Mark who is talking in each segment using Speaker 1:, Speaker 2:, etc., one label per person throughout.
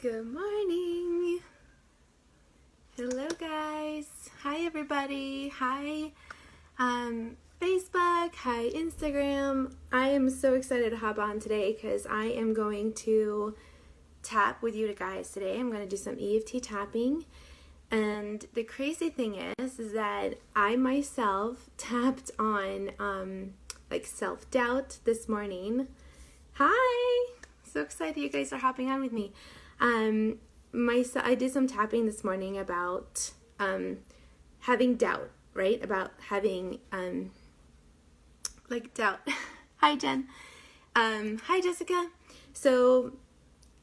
Speaker 1: Good morning. Hello guys. Hi everybody. Hi Facebook. Hi Instagram. I am so excited to hop on today because I am going to tap with you guys today. I'm going to do some EFT tapping. And the crazy thing is that I myself tapped on like self-doubt this morning. Hi. So excited you guys are hopping on with me. I did some tapping this morning about having doubt, right? About having like doubt. Hi Jen. Hi Jessica. So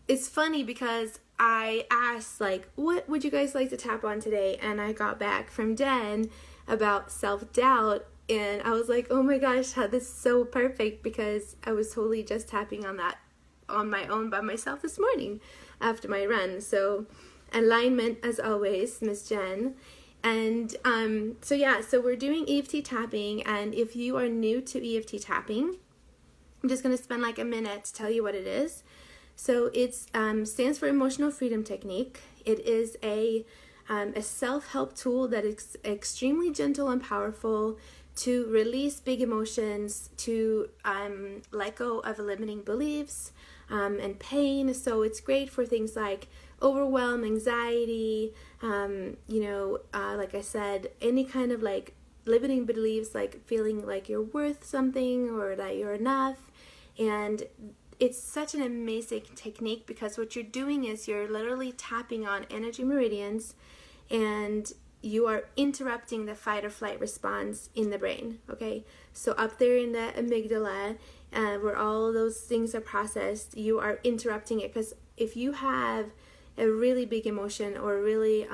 Speaker 1: it's funny because I asked like, what would you guys like to tap on today? And I got back from Jen about self-doubt, and I was like, oh my gosh, how this is so perfect, because I was totally just tapping on that on my own by myself this morning after my run. So alignment as always, Miss Jen. And so we're doing EFT tapping, and if you are new to EFT tapping, I'm just going to spend like a minute to tell you what it is. So it stands for Emotional Freedom Technique. It is a self-help tool that is extremely gentle and powerful to release big emotions, to let go of limiting beliefs and pain. So it's great for things like overwhelm, anxiety, like I said, any kind of like limiting beliefs, like feeling like you're worth something or that you're enough. And it's such an amazing technique because what you're doing is you're literally tapping on energy meridians, and you are interrupting the fight or flight response in the brain, okay? So up there in the amygdala, where all those things are processed, you are interrupting it, because if you have a really big emotion or a really,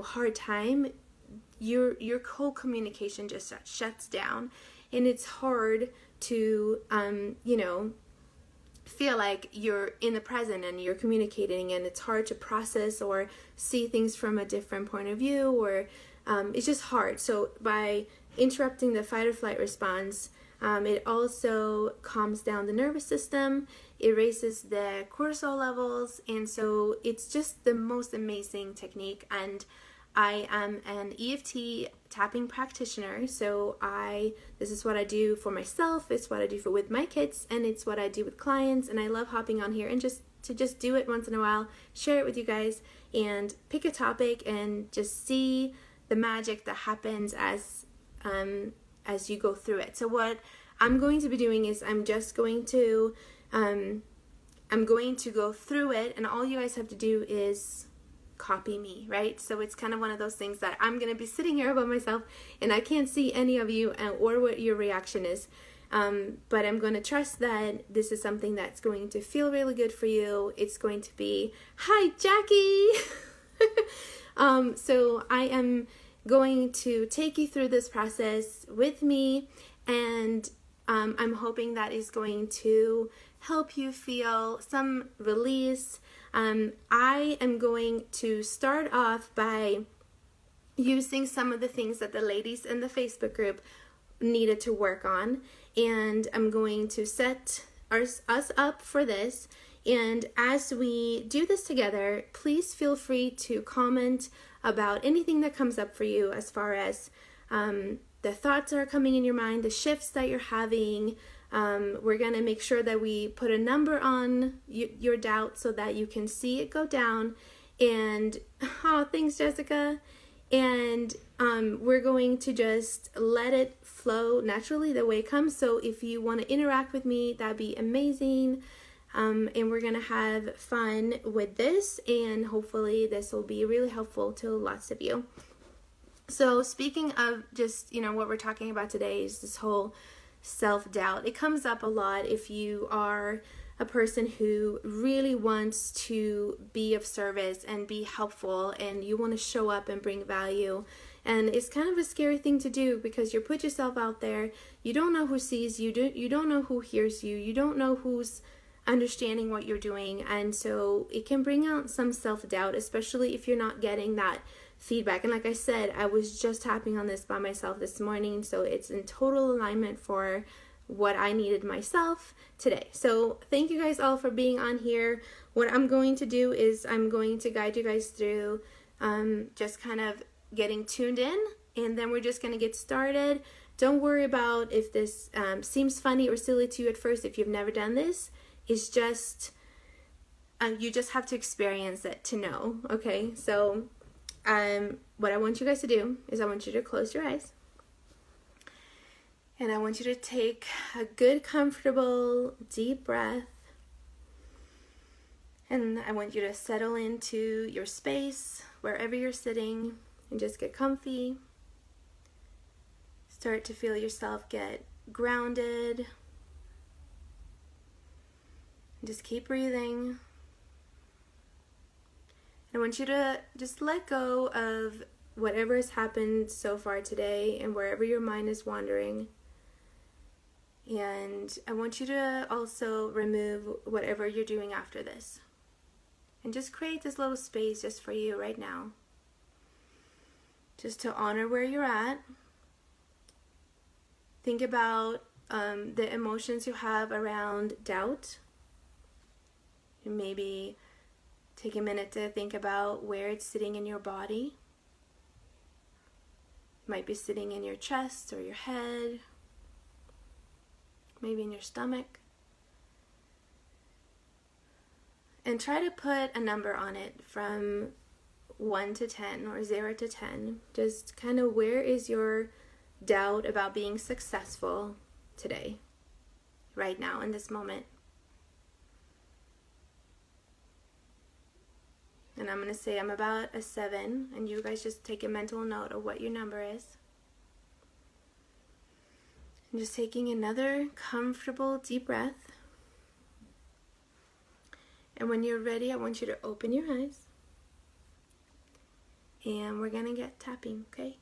Speaker 1: hard time, your whole communication just shuts down, and it's hard to, feel like you're in the present and you're communicating, and it's hard to process or see things from a different point of view, or it's just hard. So by interrupting the fight or flight response, it also calms down the nervous system, it raises the cortisol levels, and so it's just the most amazing technique. And I am an EFT tapping practitioner, so this is what I do for myself, it's what I do with my kids, and it's what I do with clients. And I love hopping on here and just do it once in a while, share it with you guys, and pick a topic and just see the magic that happens as you go through it. So what I'm going to be doing is I'm going to go through it, and all you guys have to do is copy me, right? So it's kind of one of those things that I'm going to be sitting here by myself, and I can't see any of you or what your reaction is. But I'm going to trust that this is something that's going to feel really good for you. It's going to be, hi Jackie! So I am going to take you through this process with me, and I'm hoping that is going to help you feel some release. I am going to start off by using some of the things that the ladies in the Facebook group needed to work on, and I'm going to set us up for this. And as we do this together, please feel free to comment about anything that comes up for you, as far as the thoughts that are coming in your mind, the shifts that you're having. We're going to make sure that we put a number on your doubt so that you can see it go down. And thanks Jessica. And we're going to just let it flow naturally the way it comes. So if you want to interact with me, that'd be amazing. And we're going to have fun with this, and hopefully this will be really helpful to lots of you. So speaking of just, what we're talking about today is this whole self-doubt. It comes up a lot if you are a person who really wants to be of service and be helpful, and you want to show up and bring value. And it's kind of a scary thing to do, because you put yourself out there, you don't know who sees you, you don't know who hears you, you don't know who's understanding what you're doing. And so it can bring out some self-doubt, especially if you're not getting that feedback. And like I said, I was just tapping on this by myself this morning, so it's in total alignment for what I needed myself today. So thank you guys all for being on here. What I'm going to do is I'm going to guide you guys through just kind of getting tuned in, and then we're just going to get started. Don't worry about if this seems funny or silly to you at first if you've never done this. It's just, you just have to experience it to know, okay? So what I want you guys to do is I want you to close your eyes. And I want you to take a good, comfortable, deep breath. And I want you to settle into your space, wherever you're sitting, and just get comfy. Start to feel yourself get grounded. And just keep breathing. I want you to just let go of whatever has happened so far today and wherever your mind is wandering. And I want you to also remove whatever you're doing after this. And just create this little space just for you right now. Just to honor where you're at. Think about the emotions you have around doubt. And maybe take a minute to think about where it's sitting in your body. It might be sitting in your chest or your head. Maybe in your stomach. And try to put a number on it from 1 to 10 or 0 to 10. Just kind of where is your doubt about being successful today, right now, in this moment. And I'm going to say I'm about a 7, and you guys just take a mental note of what your number is. And just taking another comfortable deep breath. And when you're ready, I want you to open your eyes. And we're going to get tapping, okay?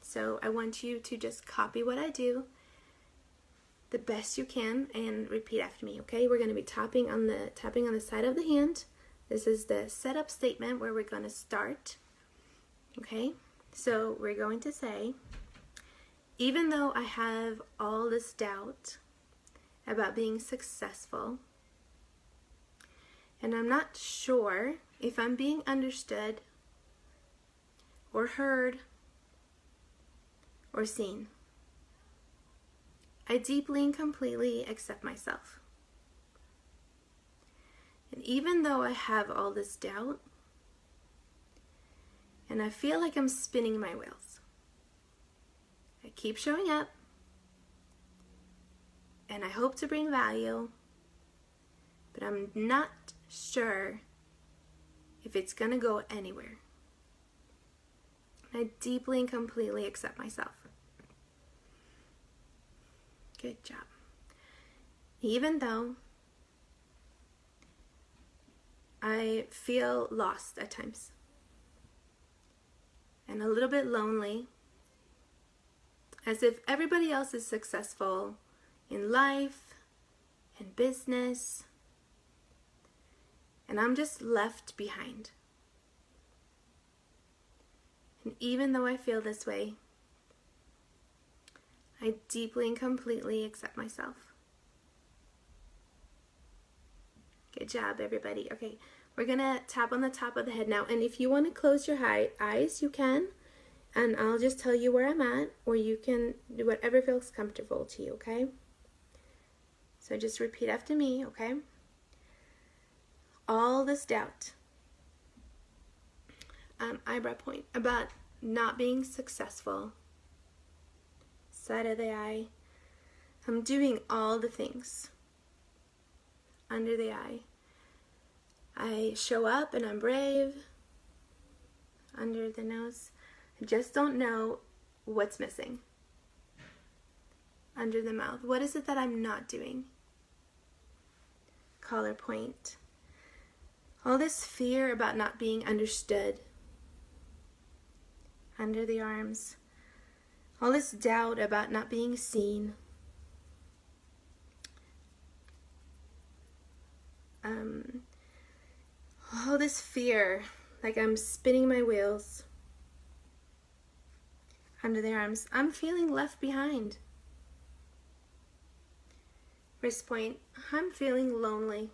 Speaker 1: So I want you to just copy what I do the best you can and repeat after me, okay? We're going to be tapping on the side of the hand. This is the setup statement where we're going to start, okay? So we're going to say, even though I have all this doubt about being successful, and I'm not sure if I'm being understood or heard or seen, I deeply and completely accept myself. And even though I have all this doubt, and I feel like I'm spinning my wheels, I keep showing up, and I hope to bring value, but I'm not sure if it's gonna go anywhere. I deeply and completely accept myself. Good job. Even though I feel lost at times and a little bit lonely, as if everybody else is successful in life and business, and I'm just left behind. And even though I feel this way, I deeply and completely accept myself. Good job, everybody. Okay, we're gonna tap on the top of the head now, and if you want to close your eyes, you can, and I'll just tell you where I'm at, or you can do whatever feels comfortable to you, okay? So just repeat after me, okay? All this doubt, eyebrow point, about not being successful, side of the eye, I'm doing all the things, under the eye, I show up and I'm brave, under the nose, I just don't know what's missing, under the mouth, what is it that I'm not doing, collar point, all this fear about not being understood, under the arms, all this doubt about not being seen, all this fear, like I'm spinning my wheels, under the arms, I'm feeling left behind, Wrist point, I'm feeling lonely.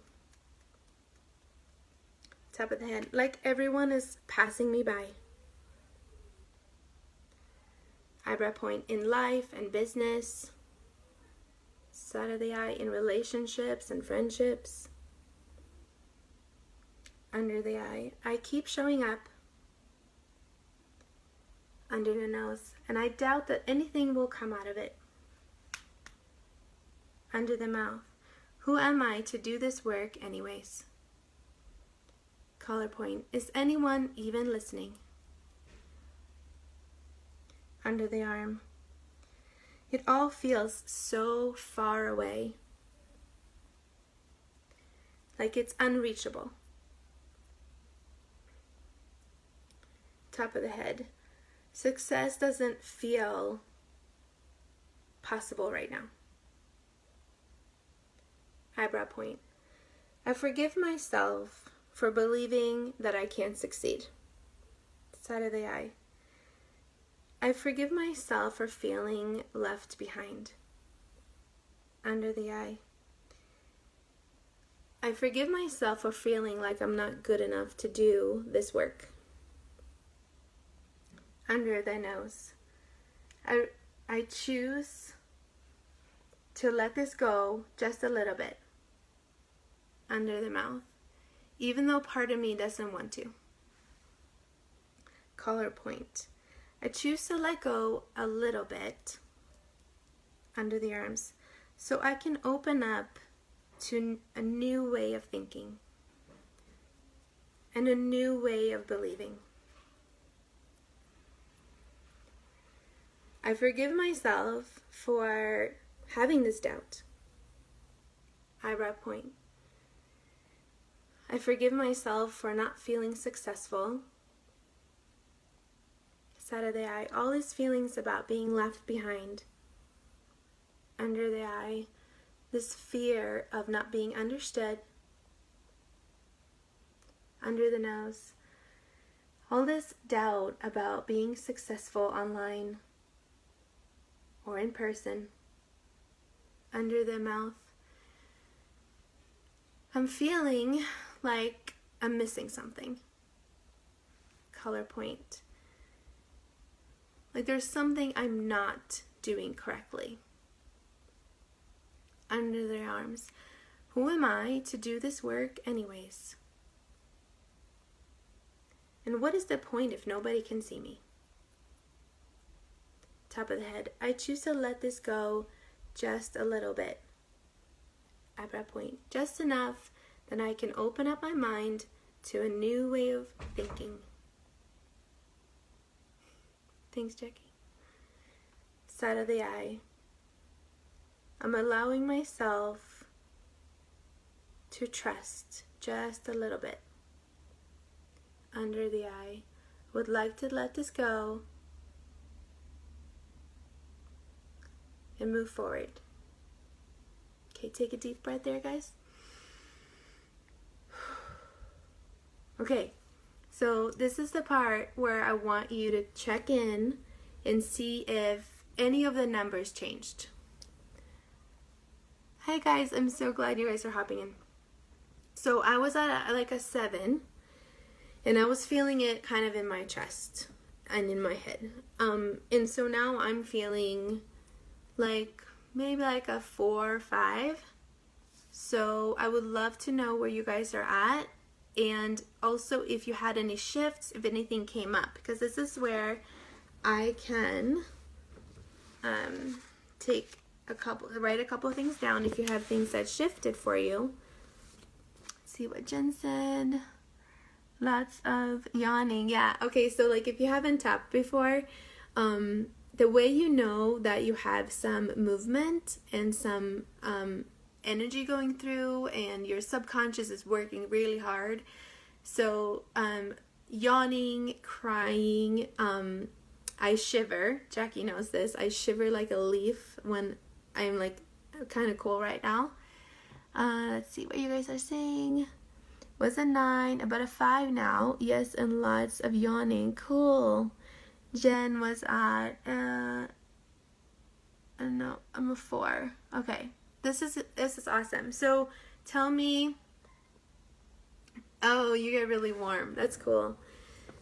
Speaker 1: Top of the head, like everyone is passing me by. Eyebrow point, in life and business. Side of the eye, in relationships and friendships. Under the eye, I keep showing up. Under the nose, and I doubt that anything will come out of it. Under the mouth, who am I to do this work anyways? Collar point, is anyone even listening? Under the arm, it all feels so far away, like it's unreachable. Top of the head, success doesn't feel possible right now. Eyebrow point, I forgive myself for believing that I can't succeed. Side of the eye, I forgive myself for feeling left behind. Under the eye, I forgive myself for feeling like I'm not good enough to do this work. Under the nose, I choose to let this go just a little bit. Under the mouth, even though part of me doesn't want to. Collar point, I choose to let go a little bit. Under the arms, so I can open up to a new way of thinking and a new way of believing. I forgive myself for having this doubt. Eyebrow point, I forgive myself for not feeling successful. Side of the eye, all these feelings about being left behind. Under the eye, this fear of not being understood. Under the nose, all this doubt about being successful online or in person. Under the mouth, I'm feeling like I'm missing something. Color point, like there's something I'm not doing correctly. Under the arms, who am I to do this work anyways? And what is the point if nobody can see me? Top of the head, I choose to let this go just a little bit. Eyebrow point, just enough that I can open up my mind to a new way of thinking. Thanks, Jackie. Side of the eye, I'm allowing myself to trust just a little bit. Under the eye, would like to let this go and move forward. Okay, take a deep breath there, guys. Okay, so this is the part where I want you to check in and see if any of the numbers changed. Hi guys, I'm so glad you guys are hopping in. So I was at like a 7, and I was feeling it kind of in my chest and in my head. And so now I'm feeling like maybe like a 4 or 5. So I would love to know where you guys are at, and also if you had any shifts, if anything came up, because this is where I can write a couple of things down if you have things that shifted for you. Let's see what Jen said. Lots of yawning. Yeah, okay, so like if you haven't tapped before, the way you know that you have some movement and some energy going through and your subconscious is working really hard. So yawning, crying, I shiver. Jackie knows this. I shiver like a leaf when I'm like kind of cool right now. Let's see what you guys are saying. Was a 9, about a 5 now. Yes, and lots of yawning. Cool. Jen was at, no, I'm a 4. Okay. This is awesome. So tell me. Oh, you get really warm. That's cool.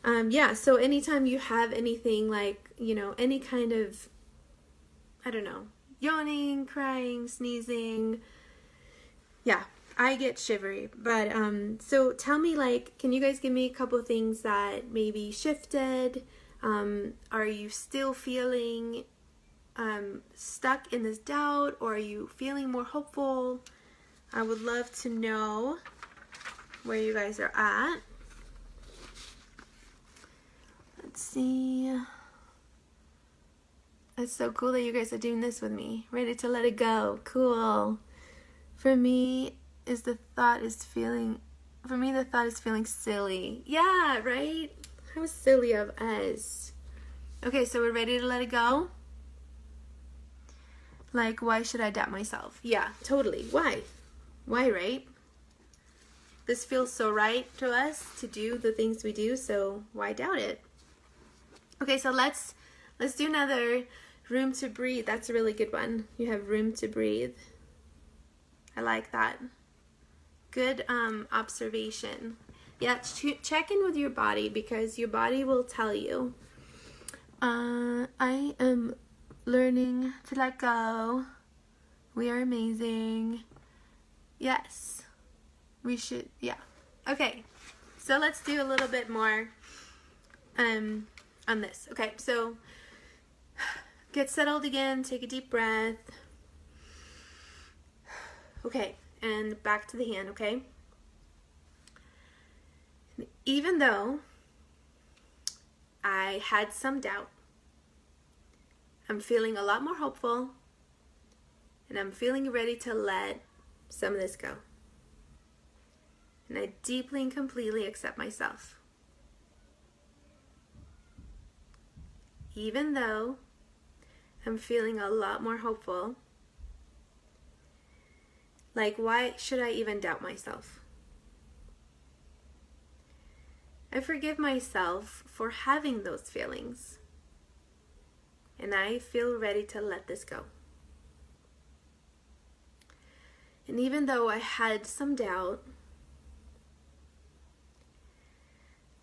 Speaker 1: Yeah, so anytime you have anything like, any kind of, I don't know, yawning, crying, sneezing, yeah, I get shivery. But so tell me, like, can you guys give me a couple of things that maybe shifted? Are you still feeling stuck in this doubt, or are you feeling more hopeful? I would love to know where you guys are at. Let's see. It's so cool that you guys are doing this with me. Ready to let it go. Cool. For me, the thought is feeling silly. Yeah, right? How silly of us. Okay, so we're ready to let it go? Like, why should I doubt myself? Yeah, totally. Why? Why, right? This feels so right to us to do the things we do, so why doubt it? Okay, so let's do another room to breathe. That's a really good one. You have room to breathe. I like that. Good observation. Yeah, check in with your body, because your body will tell you. I am learning to let go. We are amazing. Yes. We should, yeah. Okay, so let's do a little bit more on this. Okay, so get settled again, take a deep breath. Okay, and back to the hand, okay? Even though I had some doubt, I'm feeling a lot more hopeful, and I'm feeling ready to let some of this go. And I deeply and completely accept myself. Even though I'm feeling a lot more hopeful, like, why should I even doubt myself? I forgive myself for having those feelings. And I feel ready to let this go. And even though I had some doubt,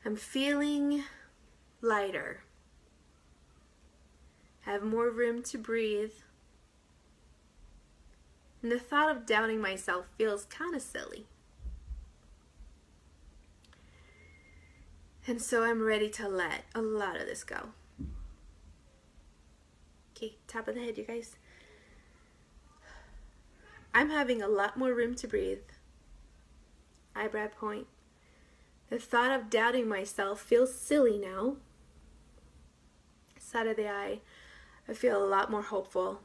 Speaker 1: I'm feeling lighter. I have more room to breathe. And the thought of doubting myself feels kind of silly. And so I'm ready to let a lot of this go. Okay, top of the head, you guys. I'm having a lot more room to breathe. Eyebrow point. The thought of doubting myself feels silly now. Side of the eye, I feel a lot more hopeful.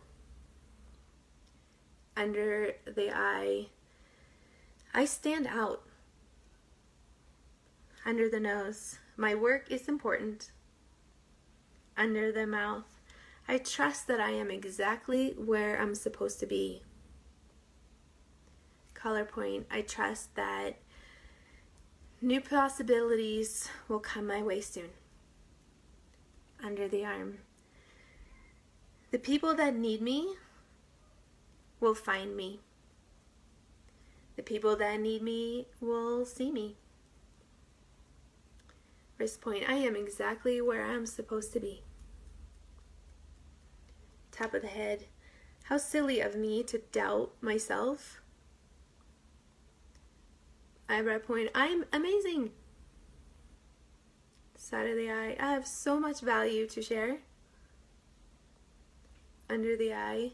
Speaker 1: Under the eye, I stand out. Under the nose, my work is important. Under the mouth, I trust that I am exactly where I'm supposed to be. Collar point, I trust that new possibilities will come my way soon. Under the arm, the people that need me will find me. The people that need me will see me. Wrist point, I am exactly where I'm supposed to be. Top of the head, how silly of me to doubt myself. Eyebrow point, I'm amazing. Side of the eye, I have so much value to share. Under the eye,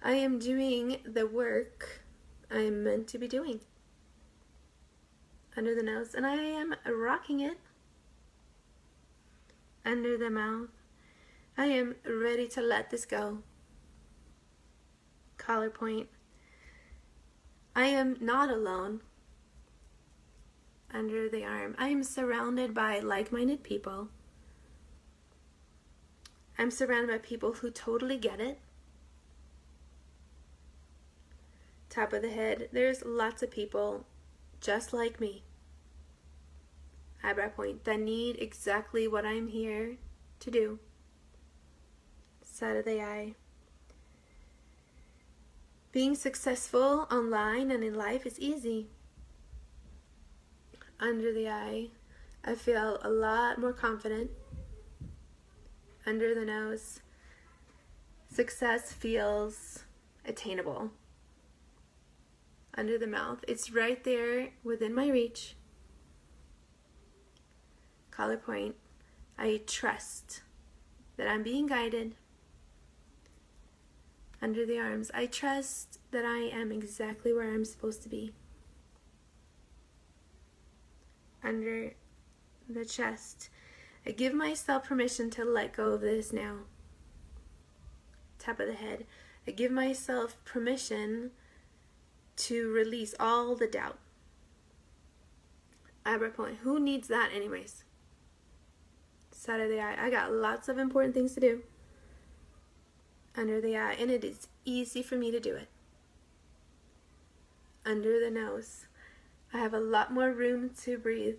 Speaker 1: I am doing the work I'm meant to be doing. Under the nose, and I am rocking it. Under the mouth, I am ready to let this go. Collar point, I am not alone. Under the arm, I am surrounded by like-minded people. I'm surrounded by people who totally get it. Top of the head, there's lots of people just like me. Eyebrow point, that need exactly what I'm here to do. Side of the eye, Being successful online and in life is easy. Under the eye, I feel a lot more confident. Under the nose, success feels attainable. Under the mouth, it's right there within my reach. Collar point, I trust that I'm being guided. Under the arms, I trust that I am exactly where I'm supposed to be. Under the chest, I give myself permission to let go of this now. Top of the head, I give myself permission to release all the doubt. Eyebrow point, who needs that anyways? Side of the eye, I got lots of important things to do. Under the eye, and it is easy for me to do it. Under the nose, I have a lot more room to breathe.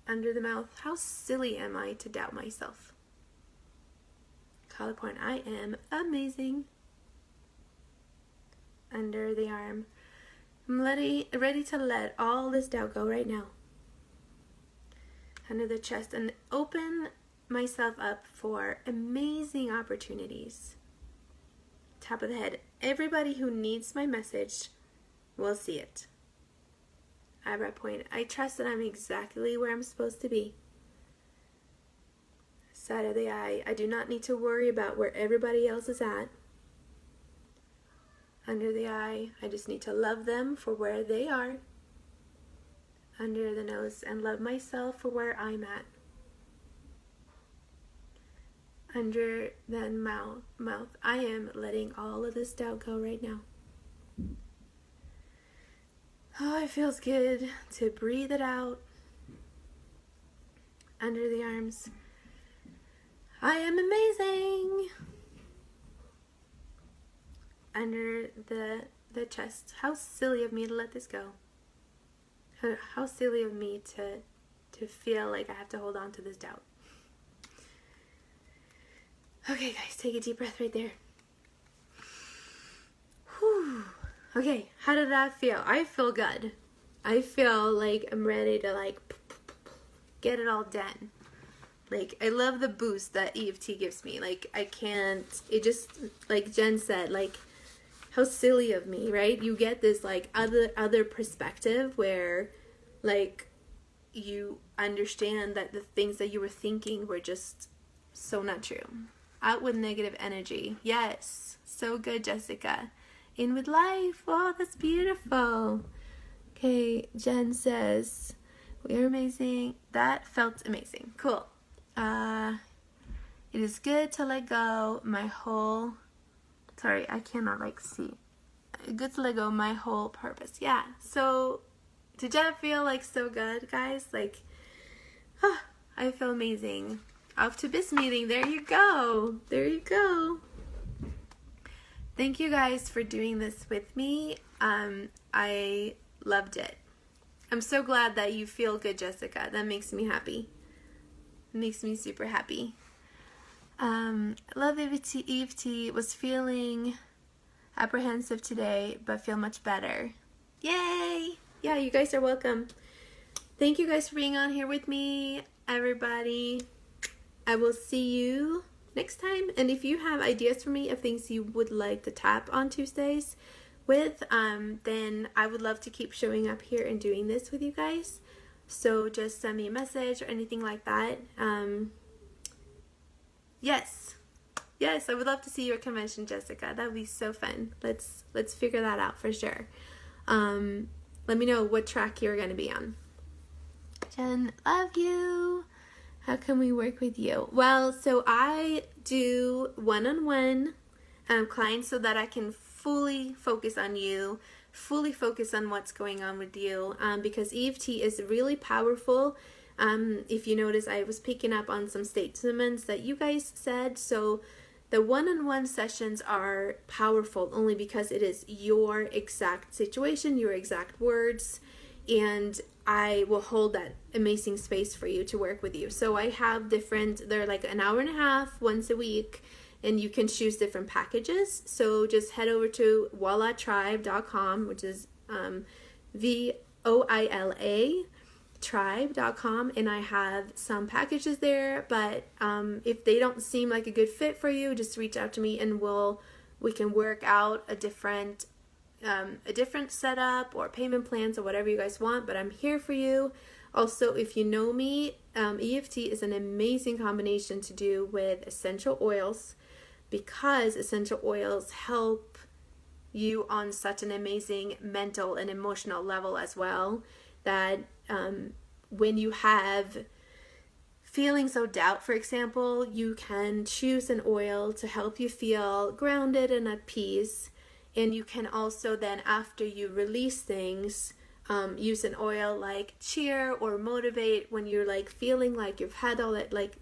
Speaker 1: Under the mouth, how silly am I to doubt myself? Collar point, I am amazing. Under the arm, I'm ready to let all this doubt go right now. Under the chest, and open myself up for amazing opportunities. Top of the head, everybody who needs my message will see it. Eyebrow point, I trust that I'm exactly where I'm supposed to be. Side of the eye, I do not need to worry about where everybody else is at. Under the eye, I just need to love them for where they are. Under the nose, and love myself for where I'm at. Under the mouth, I am letting all of this doubt go right now. Oh, it feels good to breathe it out. Under the arms, I am amazing. Under the chest, how silly of me to let this go. How silly of me to feel like I have to hold on to this doubt. Okay, guys, take a deep breath right there. Whew. Okay, how did that feel? I feel good. I feel like I'm ready to get it all done. Like, I love the boost that EFT gives me. Like, it just, like Jen said, like, how silly of me, right? You get this, like, other perspective where, like, you understand that the things that you were thinking were just so not true. Out with negative energy. Yes. So good, Jessica. In with life. Wow, that's beautiful. Okay, Jen says, we are amazing. That felt amazing. Cool. It is good to let go my whole, sorry, I cannot see. Good to let go my whole purpose. Yeah. So, did that feel so good, guys? I feel amazing. Off to BIS meeting. There you go. There you go. Thank you guys for doing this with me. I loved it. I'm so glad that you feel good, Jessica. That makes me happy. It makes me super happy. Love EFT. Was feeling apprehensive today, but feel much better. Yay! Yeah, you guys are welcome. Thank you guys for being on here with me, everybody. I will see you next time. And if you have ideas for me of things you would like to tap on Tuesdays with, then I would love to keep showing up here and doing this with you guys. So just send me a message or anything like that. Yes, I would love to see you at convention, Jessica. That would be so fun. Let's figure that out for sure. Let me know what track you're going to be on. Jen, love you. How can we work with you? Well, so I do one-on-one clients so that I can fully focus on you, fully focus on what's going on with you, because EFT is really powerful. If you notice, I was picking up on some statements that you guys said. So the one-on-one sessions are powerful only because it is your exact situation, your exact words, and I will hold that amazing space for you to work with you. So I have they're like an hour and a half once a week, and you can choose different packages. So just head over to voilatribe.com, which is VOA tribe.com, and I have some packages there, but if they don't seem like a good fit for you, just reach out to me and we can work out a different setup or payment plans or whatever you guys want, but I'm here for you. Also, if you know me, EFT is an amazing combination to do with essential oils, because essential oils help you on such an amazing mental and emotional level as well, that when you have feelings of doubt, for example, you can choose an oil to help you feel grounded and at peace. And you can also then, after you release things, use an oil like cheer or motivate when you're like feeling like you've had all that like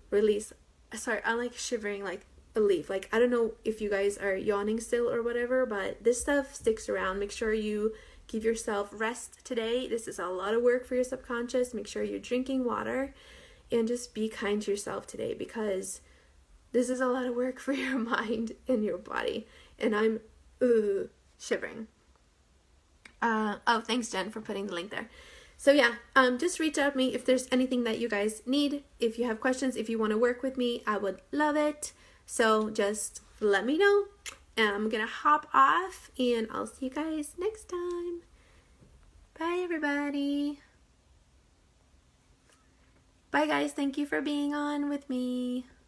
Speaker 1: release. Sorry, I'm like shivering like a leaf. Like, I don't know if you guys are yawning still or whatever, but this stuff sticks around. Make sure you give yourself rest today. This is a lot of work for your subconscious. Make sure you're drinking water and just be kind to yourself today, because this is a lot of work for your mind and your body. And I'm shivering. Oh, thanks, Jen, for putting the link there. So yeah, just reach out to me if there's anything that you guys need. If you have questions, if you want to work with me, I would love it. So just let me know. And I'm gonna hop off, and I'll see you guys next time. Bye, everybody. Bye, guys. Thank you for being on with me.